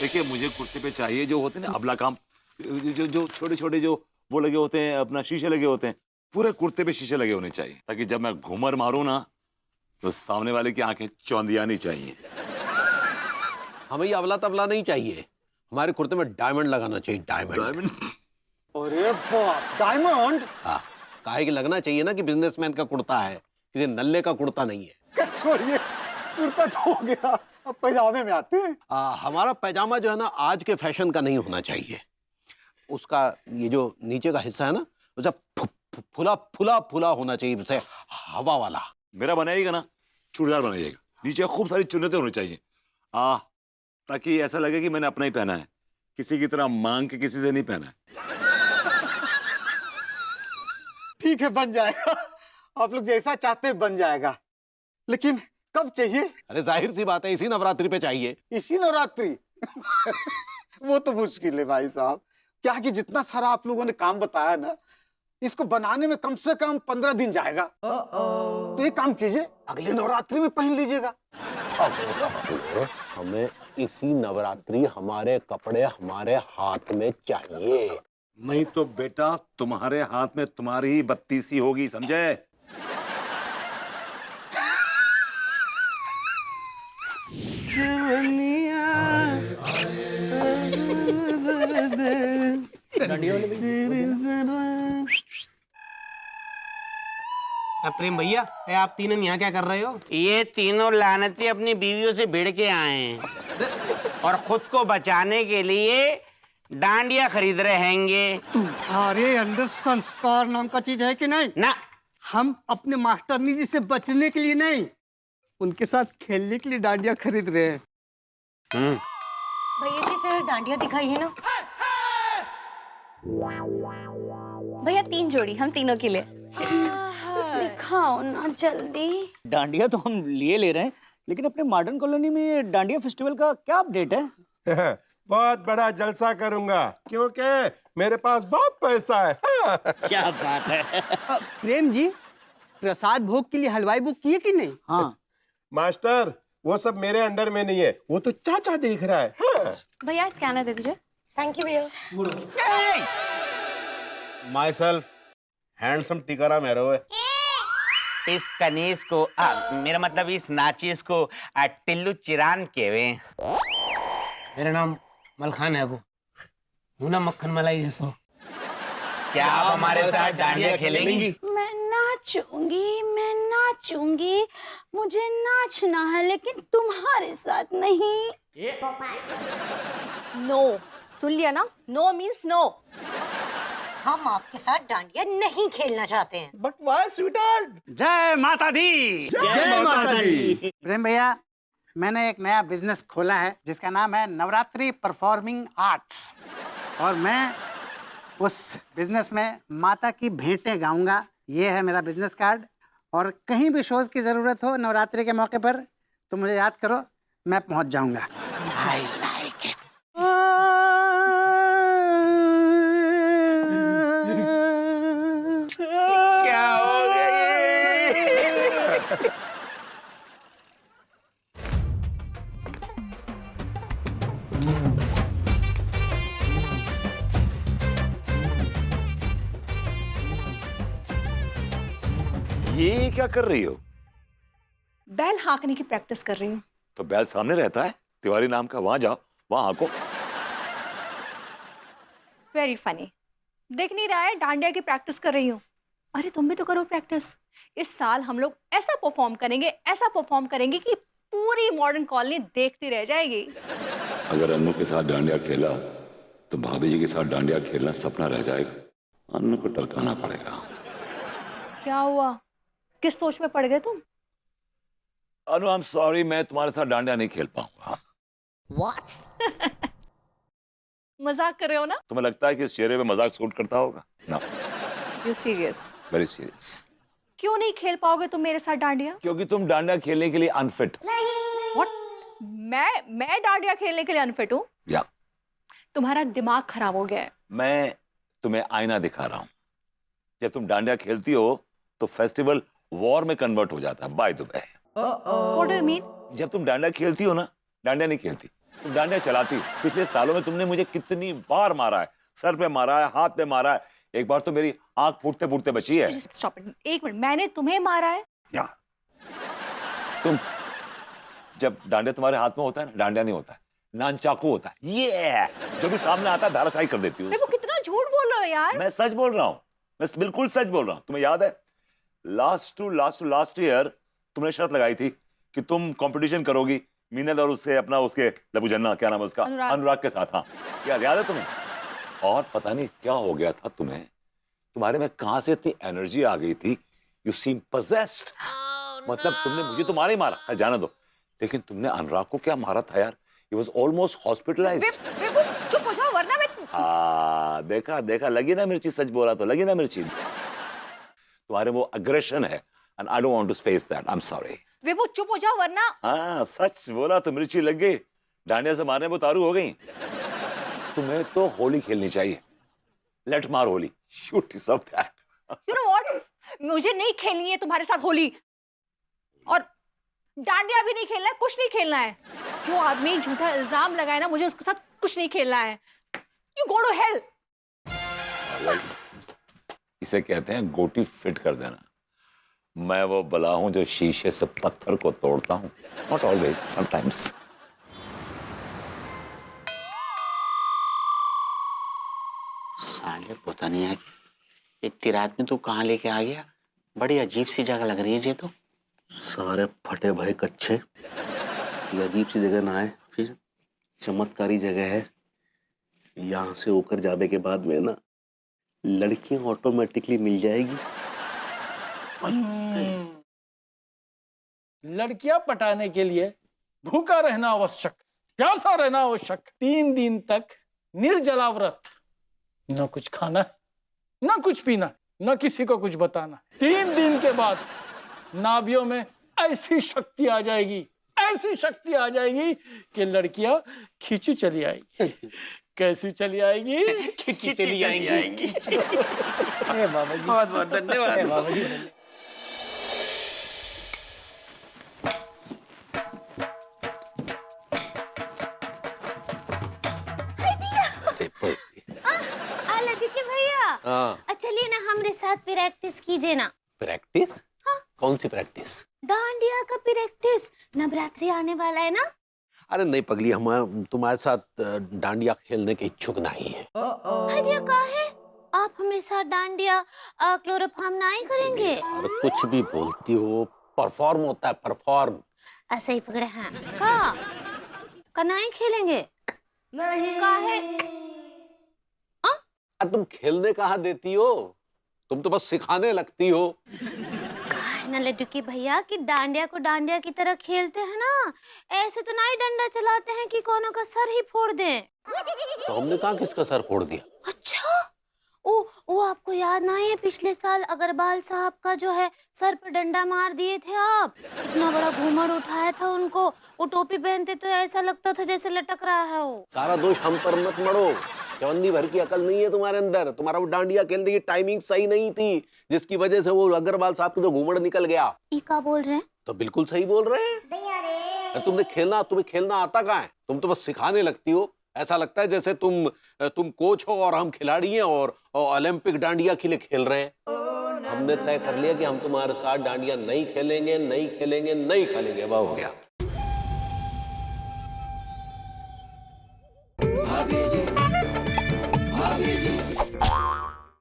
देखिए मुझे कुर्ते पे चाहिए जो होते हैं ना अबला काम, जो जो छोटे छोटे जो वो लगे होते हैं, अपना शीशे लगे होते हैं, पूरे कुर्ते पे शीशे लगे होने चाहिए, ताकि जब मैं घूमर मारूं ना तो सामने वाले की आंखें चौंधियानी चाहिए। हमें ये अबला तबला नहीं चाहिए, हमारे कुर्ते में डायमंड लगाना चाहिए, डायमंड। डायमंड? अरे बाप, डायमंड? हाँ, काहे कि लगना चाहिए ना कि बिजनेसमैन का कुर्ता है, किसी नल्ले का कुर्ता नहीं है। छोड़िए, कुर्ता तो हो गया, अब पैजामे में आते हैं। हमारा पैजामा जो है ना आज के फैशन का नहीं होना चाहिए। उसका ये जो नीचे का हिस्सा है ना, उसे फुला फुला फुला होना चाहिए, जैसे हवा वाला। मेरा बनाइएगा ना चूड़ीदार बनाइएगा, नीचे खूब सारी चुन्नतें होनी चाहिए, ताकि ऐसा लगे कि मैंने अपना ही पहना है, किसी की तरह मांग के किसी से नहीं पहना है। ठीक है, बन जाएगा, आप लोग जैसा चाहते हैं बन जाएगा, लेकिन कब चाहिए? अरे जाहिर सी बात है, इसी नवरात्रि पे चाहिए। इसी नवरात्रि? वो तो मुश्किल है भाई साहब, क्या कि जितना सारा आप लोगों ने काम बताया ना, इसको बनाने में कम से कम 15 दिन जाएगा। तो एक काम कीजिए, अगले नवरात्रि में पहन लीजिएगा। हमें इसी नवरात्रि हमारे कपड़े हमारे हाथ में चाहिए। नहीं तो बेटा तुम्हारे हाथ में तुम्हारी ही बत्तीसी होगी, समझे? प्रेम भैया, आप तीनों यहाँ क्या कर रहे हो? ये तीनों लानती अपनी बीवियों से भिड़ के आए हैं और खुद को बचाने के लिए डांडिया खरीद रहे हैंगे। तुम्हारे अंदर संस्कार नाम का चीज है कि नहीं? ना, हम अपने मास्टरनी जी से बचने के लिए नहीं, उनके साथ खेलने के लिए डांडिया खरीद रहे हैं। भैया जी से डांडिया दिखाइए ना। भैया 3 जोड़ी हम तीनों के लिए। दिखाओ ना जल्दी। डांडिया तो हम लिए ले रहे हैं, लेकिन अपने मॉडर्न कॉलोनी में ये डांडिया फेस्टिवल का क्या अपडेट है? बहुत बड़ा जलसा करूंगा, क्योंकि मेरे पास बहुत पैसा है। क्या बात है। प्रेम जी, प्रसाद भोग के लिए हलवाई बुक किए कि नहीं? हाँ मास्टर, वो सब मेरे अंडर में नहीं है, वो तो चाचा देख रहा है। हाँ। भैया स्कैनर दे दीजिए। थैंक यू भैया। My self handsome Tikaram harrow है। इस कनीज को मेरा मतलब इस नाचीज को टिल्लू चिरान केवे। मेरा नाम मलखान है, मुना मक्खन मलाई जैसो। क्या आप हमारे साथ डांडिया खेलेंगी? मैं नाचूंगी, मुझे नाचना है, लेकिन तुम्हारे साथ नहीं। नो, सुन लिया ना? No means no. हम आपके साथ डांडिया नहीं खेलना चाहते हैं। But why sweetheart? जय माता दी। जय माता दी। प्रेम भैया, मैंने एक नया बिजनेस खोला है जिसका नाम है नवरात्रि परफॉर्मिंग आर्ट्स, और मैं उस बिजनेस में माता की भेंटें गाऊंगा। ये है मेरा बिजनेस कार्ड, और कहीं भी शोज की जरूरत हो नवरात्रि के मौके पर तो मुझे याद करो, मैं पहुंच जाऊंगा। I like it. क्या हो गया? ये क्या कर रही हो? बैल हाँकने की प्रैक्टिस कर रही हूँ। तो बैल सामने रहता है तिवारी नाम का, वहां जाओ, वहां हाँको। Very funny. देख नहीं रहा है, डांडिया की प्रैक्टिस कर रही हूँ। अरे तुम भी तो करो प्रैक्टिस। इस साल हम लोग ऐसा परफॉर्म करेंगे कि पूरी मॉडर्न कॉलोनी देखती रह जाएगी। अगर अन्नू के साथ डांडिया खेला तो भाभी जी के साथ डांडिया खेलना सपना रह जाएगा। अन्नू को टरकाना पड़ेगा। क्या हुआ, किस सोच में पड़ गए तुम? अनु, आई एम सॉरी, मैं तुम्हारे साथ डांडिया नहीं खेल पाऊंगा। What? मजाक कर रहे हो ना? तुम्हें लगता है कि इस चेहरे पे मजाक सूट करता होगा? ना। You serious? Very serious. क्यों नहीं खेल पाओगे तुम मेरे साथ डांडिया? क्योंकि तुम डांडिया खेलने के लिए अनफिट हो। What? मैं डांडिया खेलने के लिए अनफिट हूँ? या तुम्हारा दिमाग खराब हो गया है। मैं तुम्हें आईना दिखा रहा हूँ। जब तुम डांडिया खेलती हो तो फेस्टिवल वॉर में कन्वर्ट हो जाता है। By the way, What do you mean? जब तुम डांडिया खेलती हो ना, डांडिया नहीं खेलती, तुम डांडिया चलाती। पिछले सालों में तुमने मुझे कितनी बार मारा है, सर पे मारा है, हाथ पे मारा है, एक बार तो मेरी आंख फूटते फूटते बची है। स्टॉप इट, एक मिनट, मैंने तुम्हें मारा है? या तुम, जब डांडिया तुम्हारे हाथ में होता है ना, डांडिया नहीं होता है, नानचाकू होता है, ये जो भी सामने आता है धाराशाही कर देती हूँ। वो कितना झूठ बोल रहे हो यार। मैं सच बोल रहा हूँ, मैं बिल्कुल सच बोल रहा हूँ। तुम्हें याद है लास्ट ईयर तुमने शर्त लगाई थी कि तुम कंपटीशन करोगी मीनल और उससे अपना, उसके लबू जन्ना, क्या नाम है उसका, अनुराग के साथ। हाँ, याद है तुम्हें? और पता नहीं क्या हो गया था तुम्हें, तुम्हारे में कहां से इतनी एनर्जी आ गई थी। You seem possessed। मतलब तुमने मुझे तो मारा ही मारा, जाना दो, लेकिन तुमने अनुराग को क्या मारा था यार। He was almost hospitalized। चुप हो जाओ वरना मैं। हाँ, देखा लगी ना मिर्ची, सच बोला तो लगी ना मिर्ची। तुम्हारे वो अग्रेशन है and I don't want to face that, I'm sorry। विभू चुप हो जाओ वरना। हाँ, सच बोला तो मिर्ची लग गई, डांडिया से मारने में उतारू हो गई। तुम्हें तो होली खेलनी चाहिए, लेट मार होली, शूट सब दैट। You know what? मुझे नहीं खेलनी है तुम्हारे साथ होली, और डांडिया भी नहीं खेलना है, कुछ नहीं खेलना है। जो आदमी झूठा इल्जाम लगाए ना, मुझे उसके साथ कुछ नहीं खेलना है। You go to hell। इसे कहते हैं गोटी फिट कर देना। मैं वो बला हूं जो शीशे से पत्थर को तोड़ता हूं, नॉट ऑलवेज, समटाइम्स। साले पता नहीं है इतनी रात में तू कहाँ लेके आ गया, बड़ी अजीब सी जगह लग रही है ये तो। सारे फटे भय कच्चे, ये अजीब सी जगह ना है, फिर चमत्कारी जगह है। यहाँ से होकर जाने के बाद में ना लड़कियां ऑटोमेटिकली मिल जाएगी। लड़कियां पटाने के लिए भूखा रहना आवश्यक, प्यासा रहना आवश्यक। 3 दिन तक निर्जला व्रत, न कुछ खाना, न कुछ पीना, न किसी को कुछ बताना। 3 दिन के बाद नाभियों में ऐसी शक्ति आ जाएगी, ऐसी शक्ति आ जाएगी कि लड़कियां खींची चली आएगी। कैसी चली आएगी? खिंची चली जाएंगी। अरे बाबा जी, बहुत बहुत धन्यवाद बाबा जी, धन्यवाद। भैया चलिए ना हमारे साथ प्रैक्टिस कीजिए ना। प्रैक्टिस? हाँ? कौन सी प्रैक्टिस? डांडिया का प्रैक्टिस, नवरात्रि आने वाला है ना। अरे नहीं पगली, हम तुम्हारे साथ डांडिया खेलने के इच्छुक नहीं है। भैया कहा है आप हमारे साथ डांडिया क्लोरोफॉर्म नहीं करेंगे? अरे कुछ भी बोलती हो, परफॉर्म होता है, परफॉर्म। ऐसे ही पकड़े हैं का नहीं खेलेंगे? नहीं का है? तुम खेलने कहाँ देती हो, तुम तो बस सिखाने लगती हो। ना लड्डू की भैया कि डांडिया को डांडिया की तरह खेलते हैं ना, ऐसे तो नहीं डंडा चलाते हैं कि कोनो का सर ही फोड़ दें। तो हमने कहा किसका सर फोड़ दिया? अच्छा, वो आपको याद नहीं है पिछले साल अग्रवाल साहब का जो है सर पर डंडा मार दिए थे आप, इतना बड़ा घूमर उठाया था उनको, वो टोपी पहनते तो ऐसा लगता था जैसे लटक रहा है वो। सारा दोष हम पर मत मरो, चवन्नी भर की अकल नहीं है तुम्हारे अंदर। तुम्हारा वो डांडिया खेलने की टाइमिंग सही नहीं थी, जिसकी वजह से वो अग्रवाल साहब का जो घूमड़ निकल गया। ये क्या बोल रहे हैं? तो बिल्कुल सही बोल रहे हैं। तुम्हें खेलना आता कहाँ है? तुम तो बस सिखाने लगती हो। ऐसा लगता है जैसे तुम कोच हो और हम खिलाड़ी हैं और ओलंपिक डांडिया के लिए खेल रहे हैं। हमने तय कर लिया कि हम तुम्हारे साथ डांडिया नहीं खेलेंगे, नहीं खेलेंगे, नहीं खेलेंगे। वाह, हो गया।